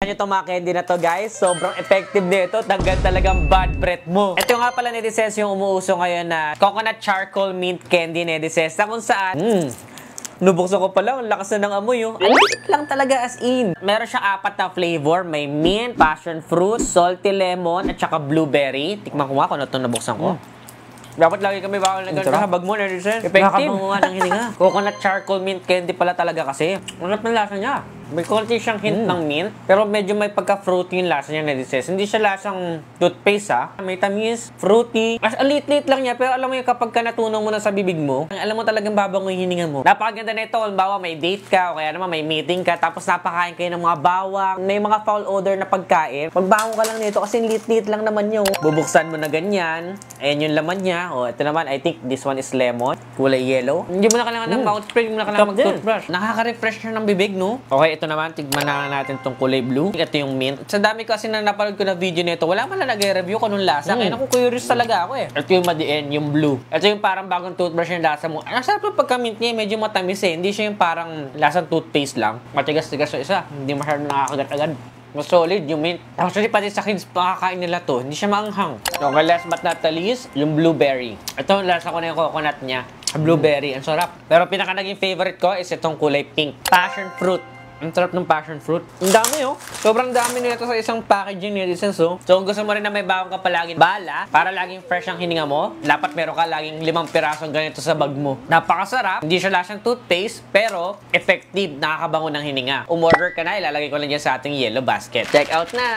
Ano itong mga candy na to, guys? Sobrang effective nito. Tanggal talagang bad breath mo. Ito nga pala, netizens, yung umuuso ngayon na coconut charcoal mint candy, netizens, na kung saan, nubuksan ko pa lang, ang lakas na ng amoy, oh. Ang liit lang talaga, as in. Meron siyang 4 na flavor. May mint, passion fruit, salty lemon, at saka blueberry. Tikman ko nga kung ano itong nabuksan ko. Dapat lagi kami bawal na ganun sa habag mo, netizens. Effective. Nakakabanguhan ng hininga. Coconut charcoal mint candy pala talaga kasi. Ang sarap ng lasa niya. May konti siyang hint ng mint, pero medyo may pagka-fruity yung lasa niya, netizens. Hindi siya lasang toothpaste, ha. May tamis, fruity. As a lit-lit lang niya, pero alam mo yung kapag ka natunaw mo na sa bibig mo, alam mo talagang babango yung hininga mo. Napakaganda na ito. Halimbawa, may date ka, o kaya naman may meeting ka, tapos napakain kayo ng mga bawang, may mga foul odor na pagkain. Magbango ka lang nito kasi lit-lit lang naman yun. Bubuksan mo na ganyan. Ayan yung laman niya. O, ito naman, I think this one is lemon. Kulay yellow. Hindi mo na kailangan ng mouth spray, hindi mo na kailangan mag-toothbrush. Nakaka-refresh siya ng bibig, no? Okay, ito naman, tigman na natin itong kulay blue. Ito yung mint. Sa dami kasi na napanood ko na video nito, wala man na nag-review ko nung lasa. Kaya naku, curious talaga ako, eh. Ito yung madiin, yung blue. Ito yung parang bagong toothbrush yung lasa mo. Ang sarap yung pagka-mint niya, medyo matamis, eh. Hindi siya yung parang lasang toothpaste lang. Matigas-tigas yung isa. Hindi masyadong nakakagat agad. Mas solid yung mint. Actually, pati sa kids, pakakain nila to. Hindi siya maanghang. Okay, last but not the least, yung blueberry. Ito, lasa ko na yung coconut niya. Blueberry, ang sarap. Pero pinaka naging favorite ko is itong kulay pink. Passion fruit. Ang sarap ng passion fruit. Ang dami, oh. Sobrang dami nito sa isang packaging, netizens, oh. So, kung gusto mo rin na may bawang ka palaging bala, para laging fresh ang hininga mo, dapat meron ka laging 5 pirasong ganito sa bag mo. Napakasarap. Hindi siya lasang toothpaste, pero effective. Nakakabango ng hininga. Umorder ka na, ilalagay ko lang dyan sa ating yellow basket. Check out na!